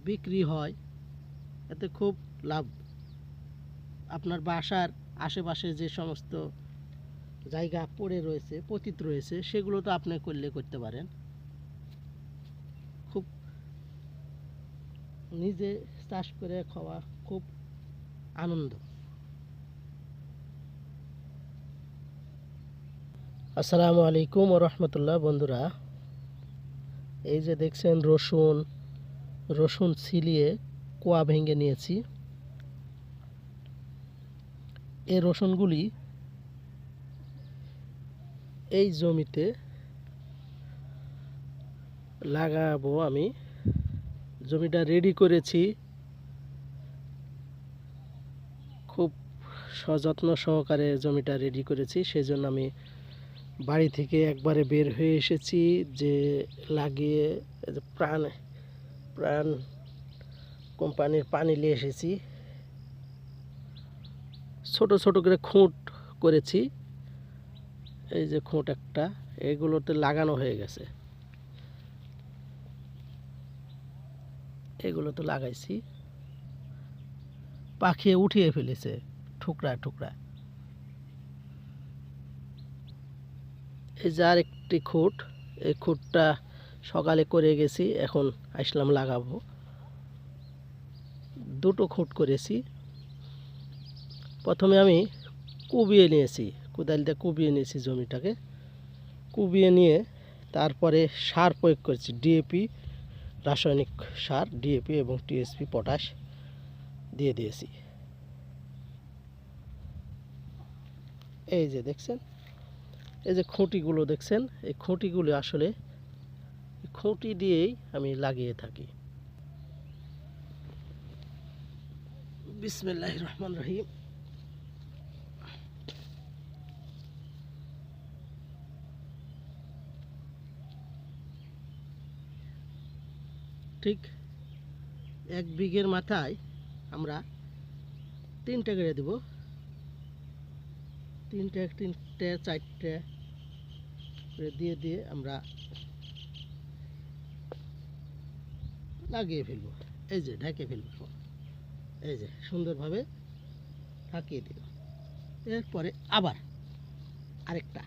বিক্রি হয়, এতে খুব লাভ। আপনার বাসার আশেপাশে যে সমস্ত জায়গা পড়ে রয়েছে, পতিত রয়েছে, সেগুলো তো আপনি করতে পারেন। খুব নিজে চাষ করে খাওয়া খুব আনন্দ। আসসালামু আলাইকুম ওয়া রাহমাতুল্লাহ। বন্ধুরা, এই যে দেখছেন রসুন ছিলিয়ে কোয়া ভেঙে নিয়েছি। এই রসুনগুলি এই জমিতে লাগাবো আমি। জমিটা রেডি করেছি, খুব সযত্ন সহকারে জমিটা রেডি করেছি। সেজন্য আমি বাড়ি থেকে একবারে বের হয়ে এসেছি, যে লাগিয়ে প্রাণ কোম্পানির পানি নিয়ে এসেছি। ছোট ছোট করে খুঁট করেছি, এই যে খুঁট একটা, এগুলোতে লাগানো হয়ে গেছে। এগুলো তো লাগাইছি, পাখিয়ে উঠিয়ে ফেলেছে টুকরা টুকরা। এই যে আর একটি খুঁট, এই খুঁটটা সকালে করে গেছি, এখন আসলাম লাগাবো। দুটো খুঁট করেছি। প্রথমে আমি কুবিয়ে নিয়েছি, কোদাল দিয়ে কুবিয়ে নিয়েছি জমিটাকে। কুবিয়ে নিয়ে তারপরে সার প্রয়োগ করেছি, ডিএপি, রাসায়নিক সার ডিএপি এবং টিএসপি, পটাশ দিয়ে দিয়েছি। এই যে দেখছেন, এই যে খুঁটিগুলো দেখছেন, এই খুঁটিগুলো আসলে খুঁটি দিয়েই আমি লাগিয়ে থাকি। বিসমিল্লাহির রহমানির রহিম। ঠিক 1 বিঘের মাথায় আমরা 3টে করে দেব, 3টে 4টে করে দিয়ে আমরা লাগিয়ে ফেলবো। এই যে ঢেকে ফেলবো, এই যে সুন্দরভাবে ঢাকিয়ে দিল। এরপরে আবার আরেকটা,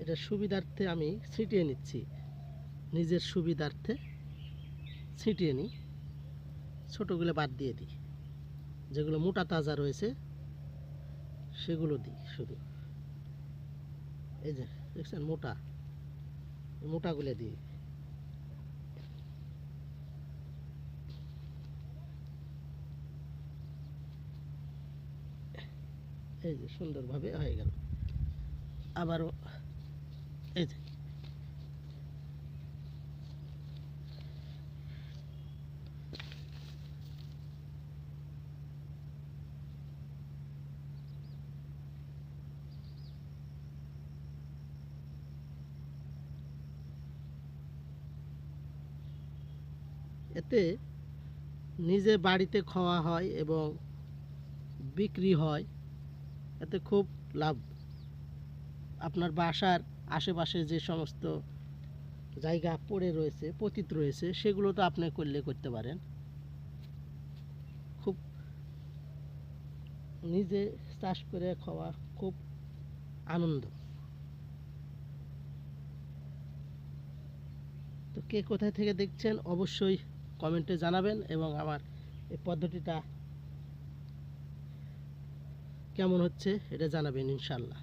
এটা সুবিধার্থে আমি ছিটিয়ে নিচ্ছি, নিজের সুবিধার্থে ছিটিয়ে নিই। ছোটোগুলো বাদ দিয়ে দিই, যেগুলো মোটা তাজা রয়েছে সেগুলো দিই শুধু। এই যে দেখছেন মোটাগুলো দিই। এই যে সুন্দরভাবে হয়ে গেল। আবারও এই যে এতে নিজে বাড়িতে খাওয়া হয় এবং বিক্রি হয়, এতে খুব লাভ। আপনার বাসার আশেপাশে যে সমস্ত জায়গা পড়ে রয়েছে, পতিত রয়েছে, সেগুলো তো আপনি করতে পারেন। খুব নিজে চাষ করে খাওয়া খুব আনন্দ। তো কে কোথায় থেকে দেখছেন অবশ্যই কমেন্টে জানাবেন, এবং আমার এই পদ্ধতিটা কেমন হচ্ছে এটা জানাবেন ইনশাল্লাহ।